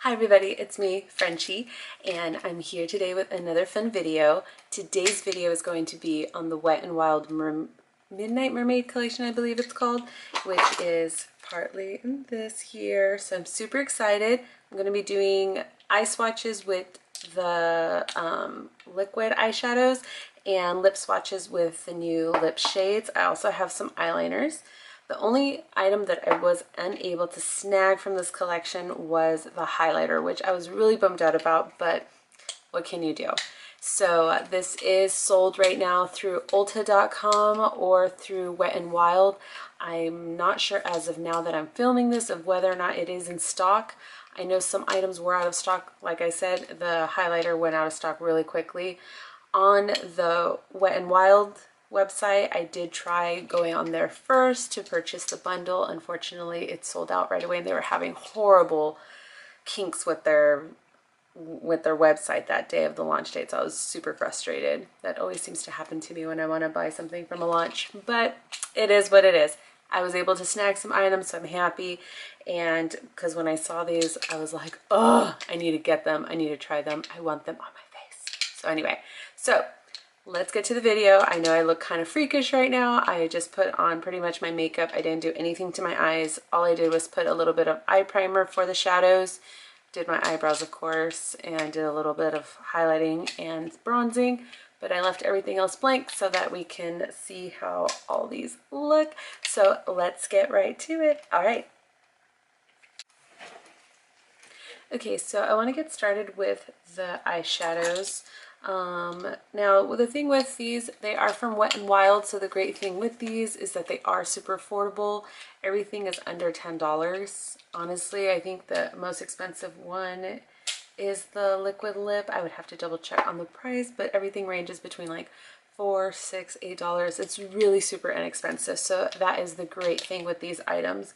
Hi everybody, it's me, Frenchie, and I'm here today with another fun video. Today's video is going to be on the Wet n Wild Midnight Mermaid Collection, I believe it's called, which is partly in this here. So I'm super excited. I'm going to be doing eye swatches with the liquid eyeshadows and lip swatches with the new lip shades. I also have some eyeliners. The only item that I was unable to snag from this collection was the highlighter, which I was really bummed out about, but what can you do? So this is sold right now through Ulta.com or through Wet n Wild. I'm not sure as of now that I'm filming this of whether or not it is in stock. I know some items were out of stock. Like I said, the highlighter went out of stock really quickly. On the Wet n Wild website, I did try going on there first to purchase the bundle. Unfortunately, it sold out right away and they were having horrible kinks with their website that day of the launch date. So I was super frustrated. That always seems to happen to me when I want to buy something from a launch, but it is what it is. I was able to snag some items, so I'm happy. And because when I saw these, I was like, oh, I need to get them. I need to try them. I want them on my face. So anyway, so let's get to the video. I know I look kind of freakish right now. I just put on pretty much my makeup. I didn't do anything to my eyes. All I did was put a little bit of eye primer for the shadows. Did my eyebrows, of course, and did a little bit of highlighting and bronzing. But I left everything else blank so that we can see how all these look. So let's get right to it. All right. Okay, so I want to get started with the eyeshadows. Now the thing with these, they are from Wet n Wild, so the great thing with these is that they are super affordable. Everything is under $10. Honestly, I think the most expensive one is the liquid lip. I would have to double check on the price, but everything ranges between like $4, $6, $8. It's really super inexpensive, so that is the great thing with these items.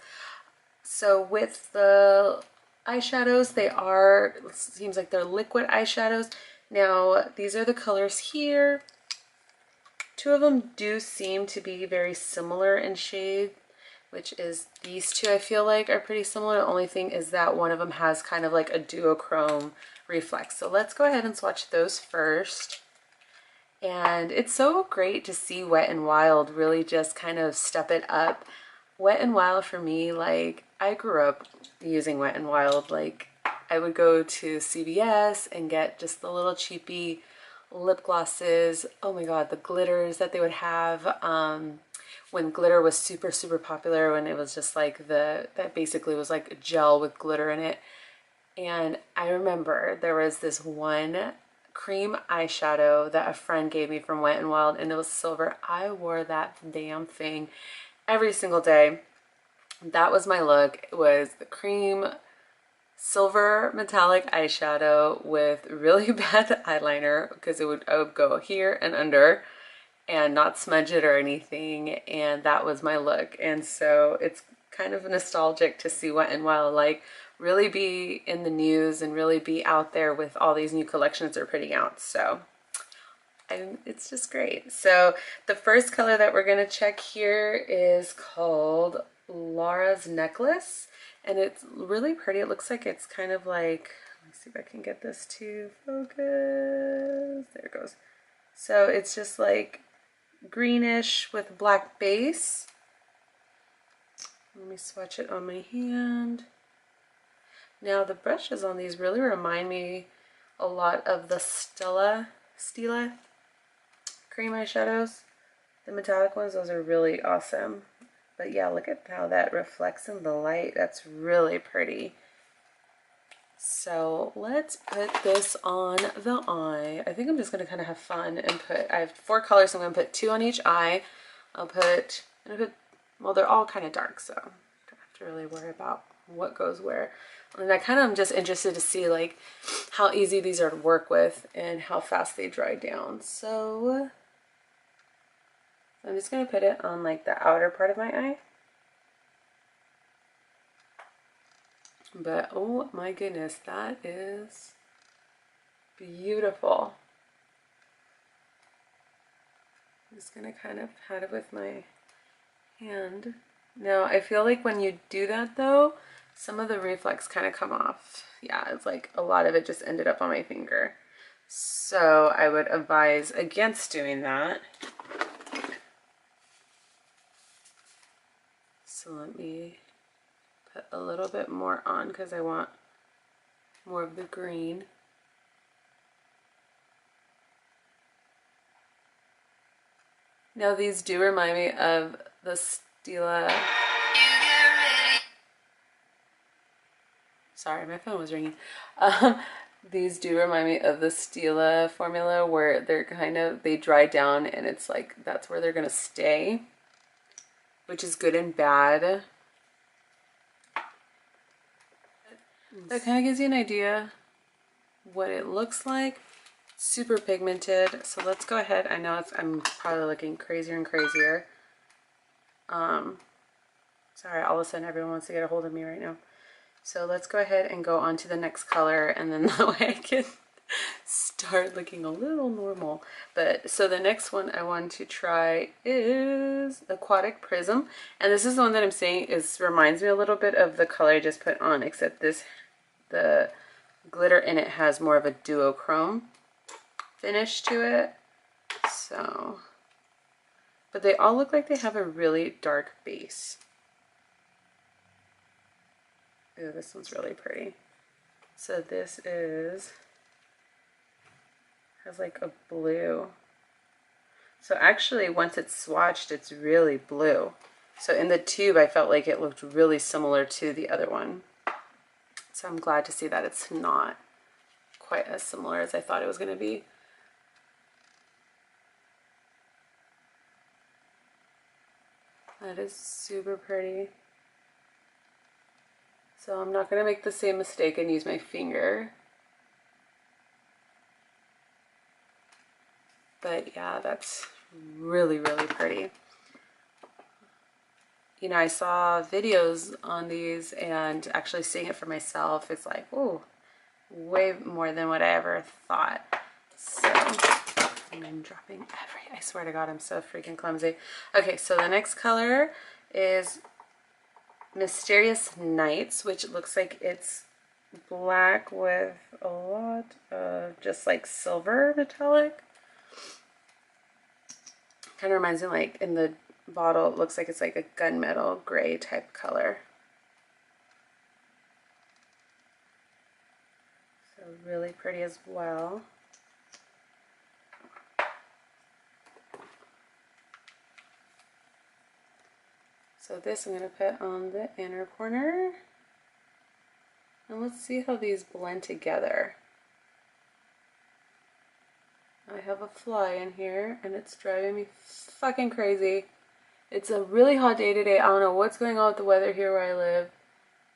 So with the eyeshadows, they are, it seems like they're liquid eyeshadows. Now these are the colors here. Two of them do seem to be very similar in shade, which is these two. I feel like are pretty similar. The only thing is that one of them has kind of like a duochrome reflex. So let's go ahead and swatch those first. And it's so great to see Wet n Wild really just kind of step it up. Wet n Wild for me, like, I grew up using Wet n Wild. Like, I would go to CVS and get just the little cheapy lip glosses. Oh my god, the glitters that they would have when glitter was super popular, when it was just like that basically was like gel with glitter in it. And I remember there was this one cream eyeshadow that a friend gave me from Wet n Wild, and it was silver. I wore that damn thing every single day. That was my look. It was the cream silver metallic eyeshadow with really bad eyeliner, because I would go here and under and not smudge it or anything, and that was my look. And so it's kind of nostalgic to see Wet n Wild like really be in the news and really be out there with all these new collections they're putting out. So it's just great. So the first color that we're going to check here is called Laura's Necklace, and it's really pretty. It looks like it's kind of like, let me see if I can get this to focus. There it goes. So it's just like greenish with black base. Let me swatch it on my hand. Now the brushes on these really remind me a lot of the Stila cream eyeshadows. The metallic ones, those are really awesome. But yeah, look at how that reflects in the light. That's really pretty. So let's put this on the eye. I think I'm just going to kind of have fun and I have 4 colors, so I'm going to put 2 on each eye. Well, they're all kind of dark, so I don't have to really worry about what goes where. And I kind of am just interested to see like how easy these are to work with and how fast they dry down. So I'm just going to put it on like the outer part of my eye. But oh my goodness, that is beautiful. I'm just going to kind of pat it with my hand. Now I feel like when you do that though, some of the reflex kind of come off. Yeah, it's like a lot of it just ended up on my finger. So I would advise against doing that. So let me put a little bit more on because I want more of the green. Now these do remind me of the Stila. Sorry, my phone was ringing. These do remind me of the Stila formula where they're they dry down and it's like that's where they're gonna stay, which is good and bad. That kind of gives you an idea what it looks like. Super pigmented. So let's go ahead. I know I'm probably looking crazier and crazier. Sorry, all of a sudden everyone wants to get a hold of me right now. So let's go ahead and go on to the next color, and then that way I can start looking a little normal. But so the next one I want to try is Aquatic Prism, and this is the one that I'm saying reminds me a little bit of the color I just put on, except the glitter in it has more of a duochrome finish to it. So, but they all look like they have a really dark base. Ooh, this one's really pretty. So this has like a blue. So actually once it's swatched, it's really blue. So in the tube, I felt like it looked really similar to the other one. So I'm glad to see that it's not quite as similar as I thought it was going to be. That is super pretty. So I'm not going to make the same mistake and use my finger. But yeah, that's really, really pretty. You know, I saw videos on these, and actually seeing it for myself, it's like, ooh, way more than what I ever thought. So, and I'm dropping I swear to God, I'm so freaking clumsy. Okay, so the next color is Mysterious Nights, which looks like it's black with a lot of just like silver metallic. Kind of reminds me, like in the bottle, it looks like it's like a gunmetal gray type color. So really pretty as well. So this I'm going to put on the inner corner. And let's see how these blend together. I have a fly in here and it's driving me fucking crazy. It's a really hot day today. I don't know what's going on with the weather here where I live.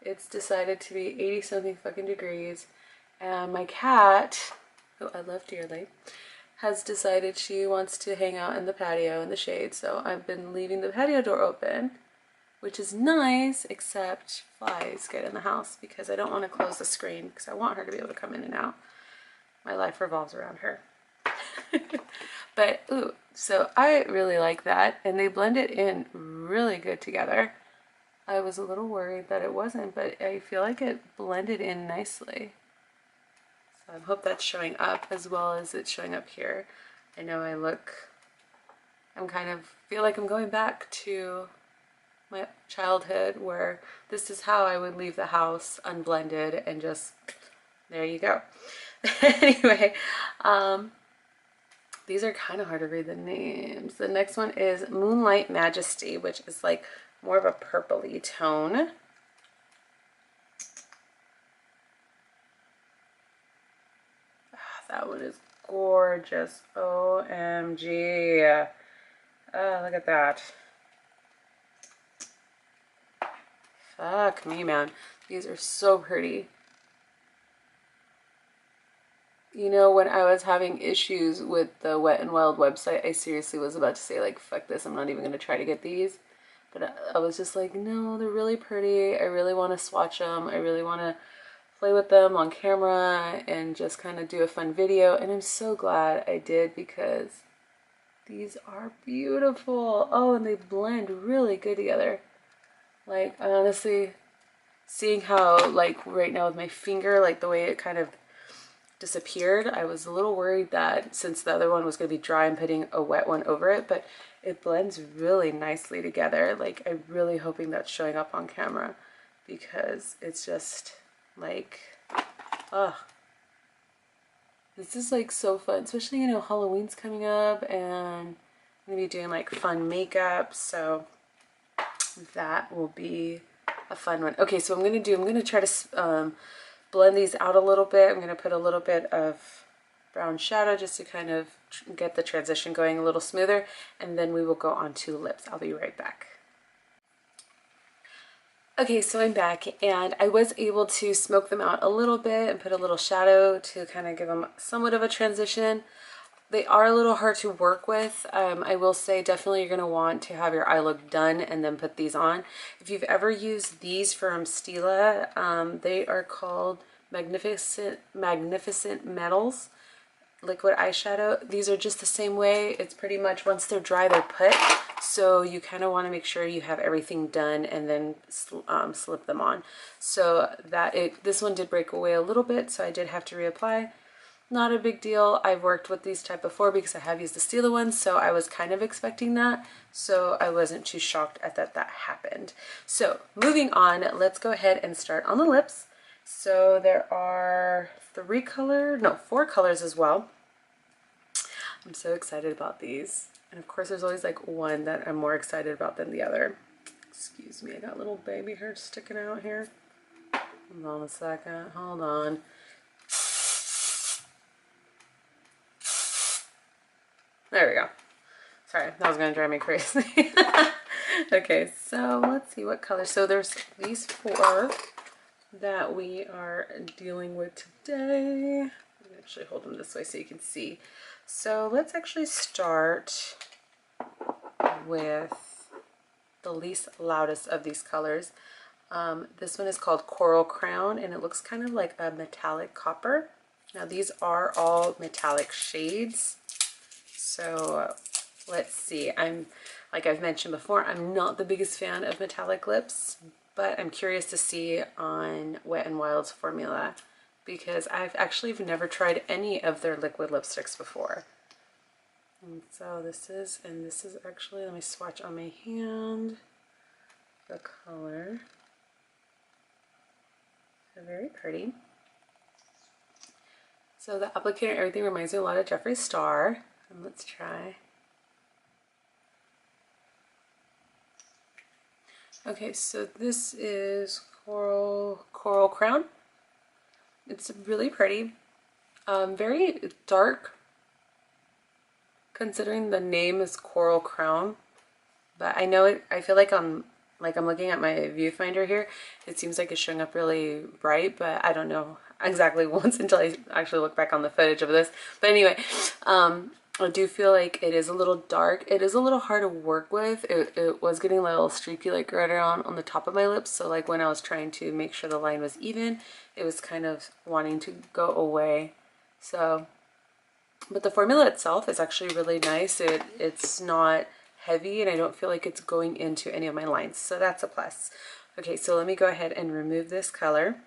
It's decided to be 80 something fucking degrees. And my cat, who I love dearly, has decided she wants to hang out in the patio in the shade. So I've been leaving the patio door open, which is nice, except flies get in the house because I don't want to close the screen because I want her to be able to come in and out. My life revolves around her. But ooh, so I really like that, and they blend it in really good together. I was a little worried that it wasn't, but I feel like it blended in nicely. So I hope that's showing up as well as it's showing up here. I know I'm kind of feel like I'm going back to my childhood where this is how I would leave the house unblended and just, there you go. Anyway, these are kind of hard to read the names. The next one is Moonlight Majesty, which is like more of a purpley tone. That one is gorgeous. OMG. Oh, look at that. Fuck me, man. These are so pretty. You know, when I was having issues with the Wet n Wild website, I seriously was about to say, like, fuck this, I'm not even going to try to get these. But I was just like, no, they're really pretty. I really want to swatch them. I really want to play with them on camera and just kind of do a fun video. And I'm so glad I did because these are beautiful. Oh, and they blend really good together. Like, I honestly seeing how like right now with my finger, like the way it kind of disappeared, I was a little worried that since the other one was going to be dry, I'm putting a wet one over it, but it blends really nicely together. Like I'm really hoping that's showing up on camera because it's just like, oh, this is like so fun, especially, you know, Halloween's coming up and I'm gonna be doing like fun makeup, so that will be a fun one. Okay, so I'm gonna try to blend these out a little bit. I'm gonna put a little bit of brown shadow just to kind of get the transition going a little smoother, and then we will go on to lips. I'll be right back. Okay, so I'm back and I was able to smoke them out a little bit and put a little shadow to kind of give them somewhat of a transition. They are a little hard to work with. I will say definitely you're going to want to have your eye look done and then put these on. If you've ever used these from Stila, they are called Magnificent Metals liquid eyeshadow. These are just the same way. It's pretty much once they're dry, they're put. So you kind of want to make sure you have everything done and then slip them on. So this one did break away a little bit, so I did have to reapply. Not a big deal. I've worked with these type before because I have used the Stila ones, so I was kind of expecting that. So I wasn't too shocked at that happened. So moving on, let's go ahead and start on the lips. So there are 4 colors as well. I'm so excited about these. And of course there's always like one that I'm more excited about than the other. Excuse me, I got little baby hair sticking out here. Hold on a second, hold on. There we go. Sorry, that was gonna drive me crazy. Okay, so let's see what color. So there's these 4 that we are dealing with today. Let me actually hold them this way so you can see. So let's actually start with the least loudest of these colors. This one is called Coral Crown and it looks kind of like a metallic copper. Now these are all metallic shades. So let's see, like I've mentioned before, I'm not the biggest fan of metallic lips, but I'm curious to see on Wet n Wild's formula because I've actually never tried any of their liquid lipsticks before. And so this is actually, let me swatch on my hand the color. They're very pretty. So the applicator and everything reminds me a lot of Jeffree Star. And let's try. Okay, so this is Coral Crown. It's really pretty. Very dark, considering the name is Coral Crown. But I know it. I feel like I'm looking at my viewfinder here. It seems like it's showing up really bright, but I don't know exactly once until I actually look back on the footage of this. But anyway, I do feel like it is a little dark. It is a little hard to work with. It was getting a little streaky like right around on the top of my lips. So like when I was trying to make sure the line was even, it was kind of wanting to go away. So, but the formula itself is actually really nice. It's not heavy and I don't feel like it's going into any of my lines. So that's a plus. Okay, so let me go ahead and remove this color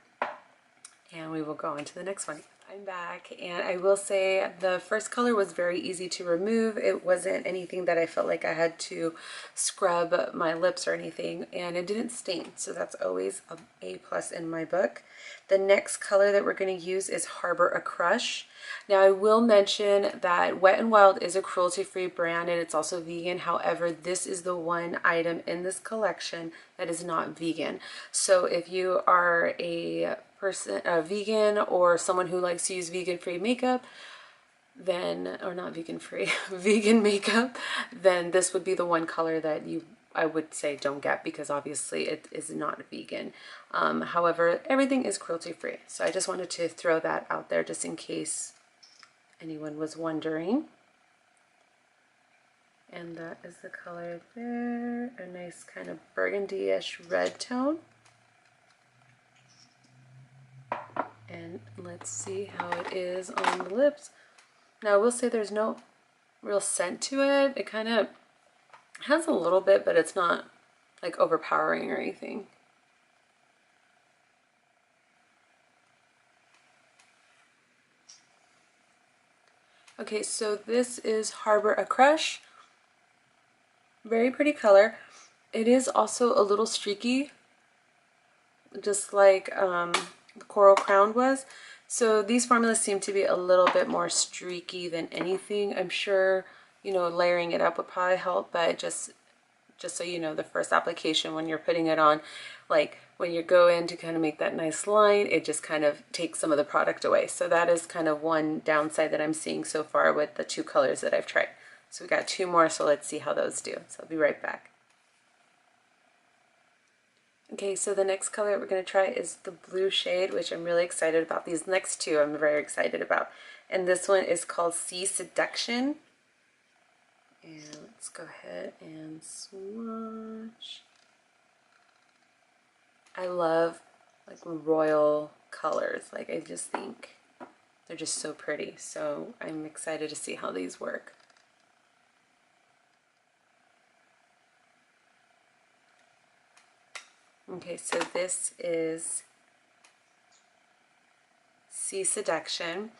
and we will go on to the next one. I'm back and I will say the first color was very easy to remove. It wasn't anything that I felt like I had to scrub my lips or anything, and it didn't stain, so that's always a plus in my book. The next color that we're going to use is Harbor a Crush. Now I will mention that Wet n Wild is a cruelty-free brand and it's also vegan. However, this is the one item in this collection that is not vegan. So if you are a vegan or someone who likes to use vegan-free makeup, then, or not vegan-free, vegan makeup, then this would be the one color that I would say don't get because obviously it is not vegan. However, everything is cruelty-free. So I just wanted to throw that out there just in case anyone was wondering. And that is the color there, a nice kind of burgundy-ish red tone. And let's see how it is on the lips. Now I will say there's no real scent to it. It kind of has a little bit, but it's not like overpowering or anything. Okay, so this is Harbor a Crush. Very pretty color. It is also a little streaky, just like the Coral Crown was. So these formulas seem to be a little bit more streaky than anything. I'm sure, you know, layering it up would probably help, but just so you know, the first application when you're putting it on, like when you go in to kind of make that nice line, it just kind of takes some of the product away. So that is kind of one downside that I'm seeing so far with the two colors that I've tried. So we got two more, so let's see how those do. So I'll be right back. Okay, so the next color we're going to try is the blue shade, which I'm really excited about. These next two I'm very excited about. And this one is called Sea Seduction. And let's go ahead and swatch. I love like royal colors. Like, I just think they're just so pretty. So I'm excited to see how these work. Okay, so this is Sea Seduction.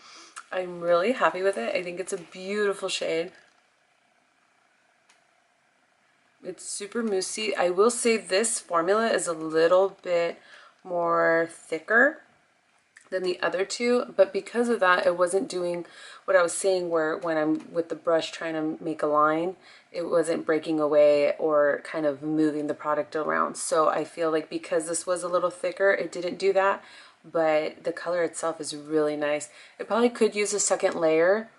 I'm really happy with it. I think it's a beautiful shade. It's super moussey. I will say this formula is a little bit more thicker than the other two, but because of that, it wasn't doing what I was saying, where when I'm with the brush trying to make a line, it wasn't breaking away or kind of moving the product around. So I feel like because this was a little thicker, it didn't do that, but the color itself is really nice. It probably could use a second layer,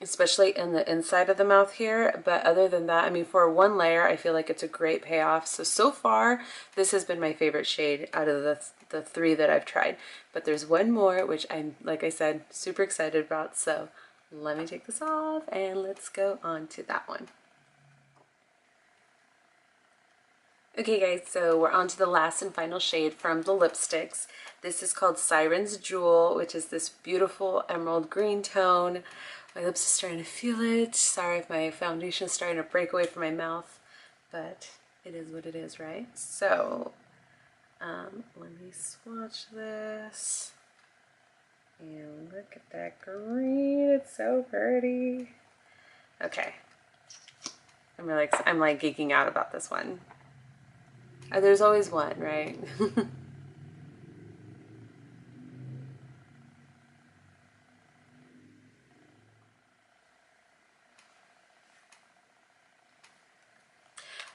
especially in the inside of the mouth here, but other than that, I mean, for one layer, I feel like it's a great payoff. So far, this has been my favorite shade out of the three that I've tried, but there's one more, which I'm, like I said, super excited about. So let me take this off and let's go on to that one. Okay guys, so we're on to the last and final shade from the lipsticks. This is called Siren's Jewel, which is this beautiful emerald green tone. My lips are starting to feel it. Sorry if my foundation is starting to break away from my mouth, but it is what it is, right? So let me swatch this. And look at that green, it's so pretty. Okay, I'm like geeking out about this one. There's always one, right?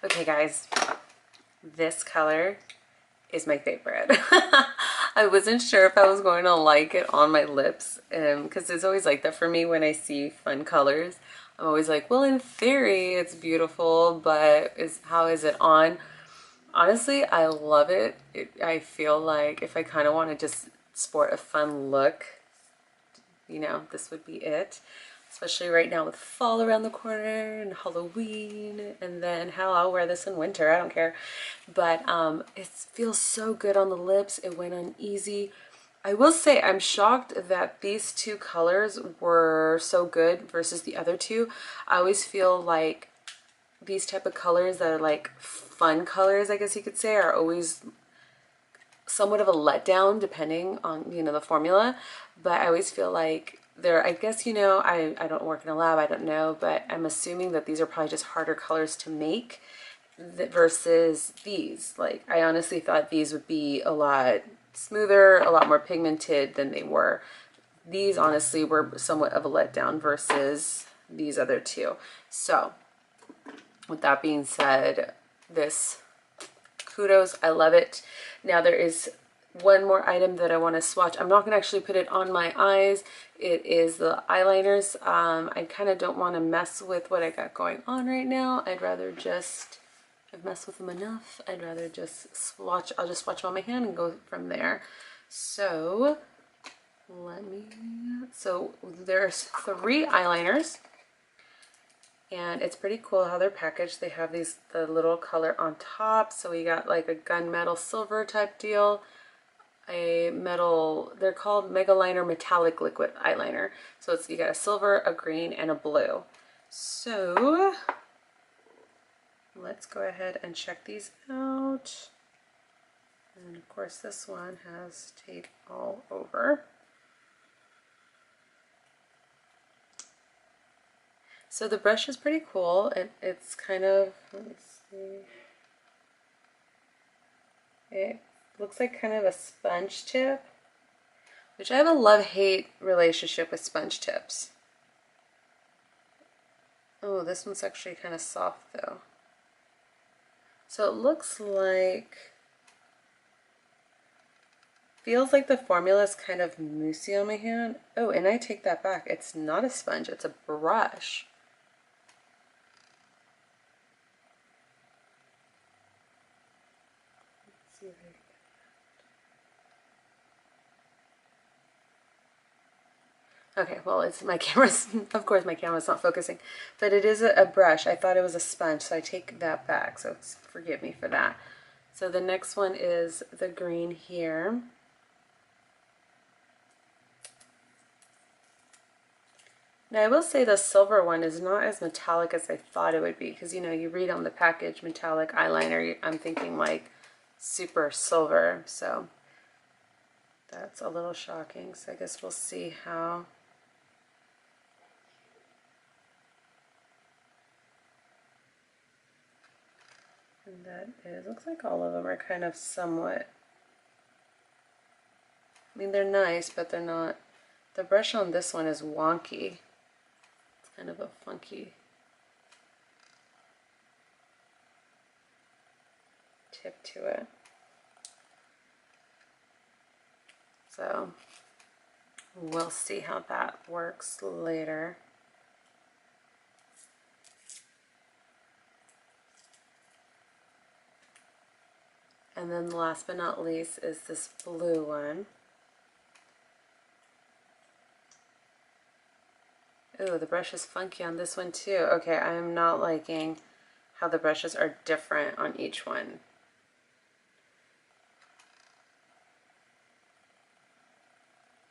Okay guys, this color is my favorite. I wasn't sure if I was going to like it on my lips, because it's always like that for me when I see fun colors. I'm always like, well, in theory it's beautiful, but how is it on? Honestly, I love it. I feel like if I kind of want to just sport a fun look, you know, this would be it. Especially right now with fall around the corner and Halloween, and then hell, I'll wear this in winter, I don't care. But it feels so good on the lips. It went on easy. I will say I'm shocked that these two colors were so good versus the other two. I always feel like these type of colors that are like fun colors, I guess you could say, are always somewhat of a letdown depending on, you know, the formula. But I always feel like they're, I guess, you know, I don't work in a lab, I don't know, but I'm assuming that these are probably just harder colors to make versus these. Like, I honestly thought these would be a lot smoother, a lot more pigmented than they were. These honestly were somewhat of a letdown versus these other two. So with that being said, this, kudos, I love it. Now there is one more item that I want to swatch. I'm not going to actually put it on my eyes. It is the eyeliners. I kind of don't want to mess with what I got going on right now. I'd rather just, I've messed with them enough. I'd rather just swatch. I'll just swatch them on my hand and go from there. So so there's 3 eyeliners. And it's pretty cool how they're packaged. They have the little color on top. So we got like a gunmetal silver type deal. A metal, they're called Mega Liner Metallic Liquid Eyeliner. So you got a silver, a green, and a blue. So let's go ahead and check these out. And of course this one has tape all over. So the brush is pretty cool. It's kind of, let me see. It looks like kind of a sponge tip, which I have a love-hate relationship with sponge tips. Oh, this one's actually kind of soft though. So it looks like, feels like the formula is kind of moussey on my hand. Oh, and I take that back. It's not a sponge, it's a brush. Let's see if I Okay, well, it's my camera's, of course my camera's not focusing, but it is a brush. I thought it was a sponge, so I take that back, so forgive me for that. So the next one is the green here. Now I will say the silver one is not as metallic as I thought it would be, because you know, you read on the package metallic eyeliner, I'm thinking like super silver, so that's a little shocking. So I guess we'll see how. And that is, looks like all of them are kind of somewhat, I mean they're nice, but they're not, the brush on this one is wonky. It's kind of a funky tip to it. So we'll see how that works later. And then last but not least is this blue one. Ooh, the brush is funky on this one too. Okay, I am not liking how the brushes are different on each one.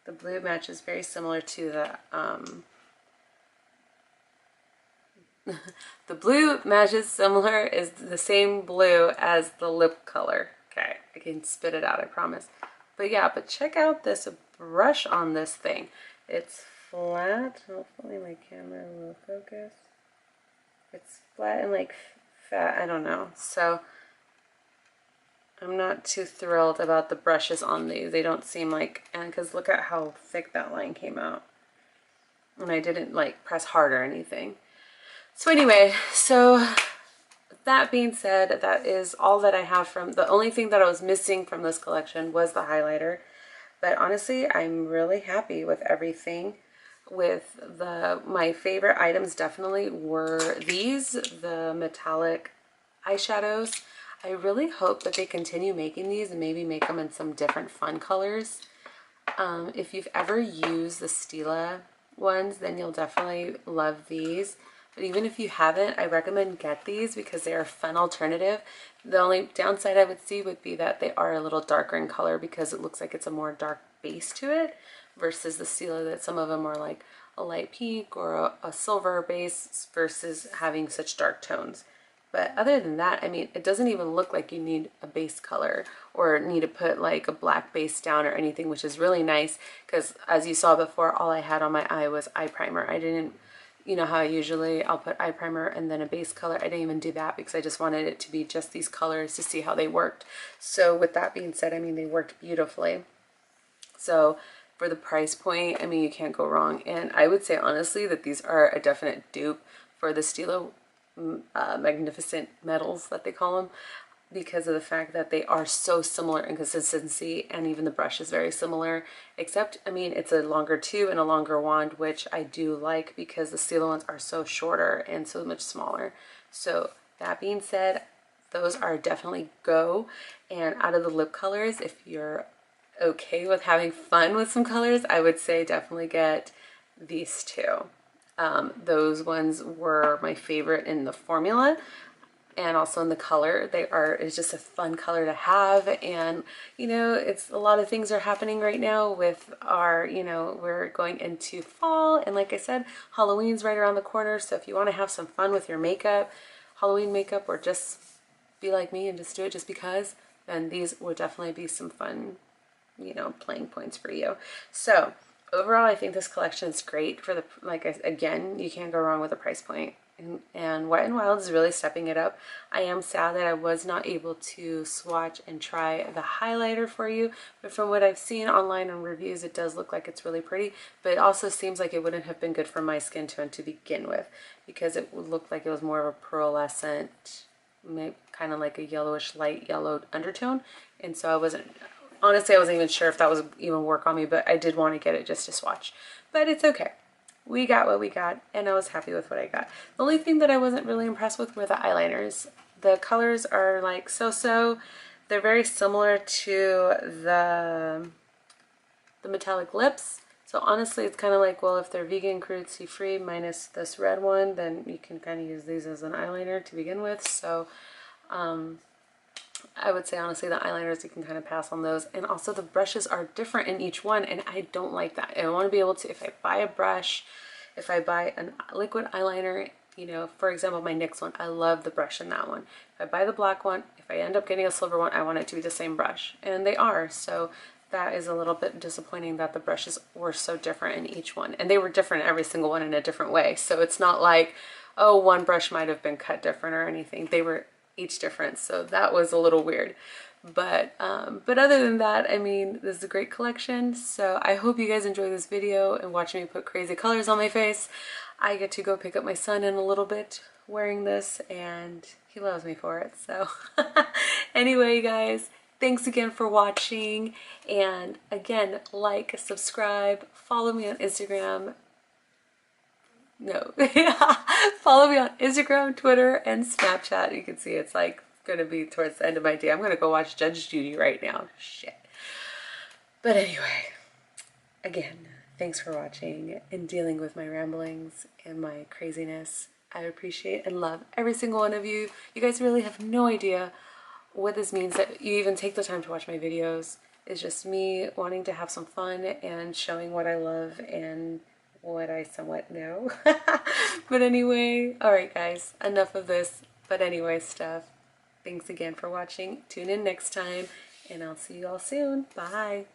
The blue matches very similar to the blue matches similar, is the same blue as the lip color. Okay, I can spit it out, I promise. But yeah, but check out this brush on this thing. It's flat. Hopefully my camera will focus. It's flat and like fat, I don't know. So I'm not too thrilled about the brushes on these. They don't seem like, and because look at how thick that line came out. And I didn't like press hard or anything. So anyway, so that being said, that is all that I have from, the only thing that I was missing from this collection was the highlighter. But honestly, I'm really happy with everything. With my favorite items definitely were these, the metallic eyeshadows. I really hope that they continue making these and maybe make them in some different fun colors. If you've ever used the Stila ones, then you'll definitely love these. But even if you haven't, I recommend get these because they are a fun alternative. The only downside I would see would be that they are a little darker in color because it looks like it's a more dark base to it versus the Stila, that some of them are like a light pink or a silver base versus having such dark tones. But other than that, I mean, it doesn't even look like you need a base color or need to put like a black base down or anything, which is really nice because as you saw before, all I had on my eye was eye primer. I didn't, you know how I usually I'll put eye primer and then a base color. I didn't even do that because I just wanted it to be just these colors to see how they worked. So with that being said, I mean, they worked beautifully. So for the price point, I mean, you can't go wrong. And I would say honestly that these are a definite dupe for the Stila Magnificent Metals that they call them, because of the fact that they are so similar in consistency, and even the brush is very similar, except I mean it's a longer tube and a longer wand, which I do like because the Stila ones are so shorter and so much smaller. So that being said, those are definitely go. And out of the lip colors, if you're okay with having fun with some colors, I would say definitely get these two. Those ones were my favorite in the formula and also in the color. It's just a fun color to have. And, you know, it's a lot of things are happening right now with our, you know, we're going into fall. And like I said, Halloween's right around the corner. So if you want to have some fun with your makeup, Halloween makeup, or just be like me and just do it just because, then these will definitely be some fun, you know, playing points for you. So overall, I think this collection is great for the, like, again, you can't go wrong with the price point. And Wet n Wild is really stepping it up. I am sad that I was not able to swatch and try the highlighter for you, but from what I've seen online and reviews, it does look like it's really pretty, but it also seems like it wouldn't have been good for my skin tone to begin with, because it would look like it was more of a pearlescent, kind of like a yellowish, light yellow undertone, and so I wasn't, honestly, I wasn't even sure if that was even work on me, but I did want to get it just to swatch, but it's okay. We got what we got, and I was happy with what I got. The only thing that I wasn't really impressed with were the eyeliners. The colors are like so-so. They're very similar to the metallic lips. So honestly, it's kind of like, well, if they're vegan, cruelty-free, minus this red one, then you can kind of use these as an eyeliner to begin with. So I would say honestly the eyeliners, you can kind of pass on those, and also the brushes are different in each one, and I don't like that. I want to be able to, if I buy a brush, if I buy a liquid eyeliner, you know, for example my NYX one, I love the brush in that one. If I buy the black one, if I end up getting a silver one, I want it to be the same brush, and they are. So that is a little bit disappointing that the brushes were so different in each one, and they were different every single one in a different way. So it's not like, oh, one brush might have been cut different or anything. They were each different, so that was a little weird. But other than that, I mean, this is a great collection, so I hope you guys enjoy this video and watch me put crazy colors on my face. I get to go pick up my son in a little bit wearing this, and he loves me for it. So anyway, guys, thanks again for watching, and again, like, subscribe, follow me on Instagram. No. Follow me on Instagram, Twitter, and Snapchat. You can see it's like going to be towards the end of my day. I'm going to go watch Judge Judy right now. Shit. But anyway, again, thanks for watching and dealing with my ramblings and my craziness. I appreciate and love every single one of you. You guys really have no idea what this means, that you even take the time to watch my videos. It's just me wanting to have some fun and showing what I love and what I somewhat know. But anyway, alright guys, enough of this but anyway stuff. Thanks again for watching. Tune in next time, and I'll see you all soon. Bye.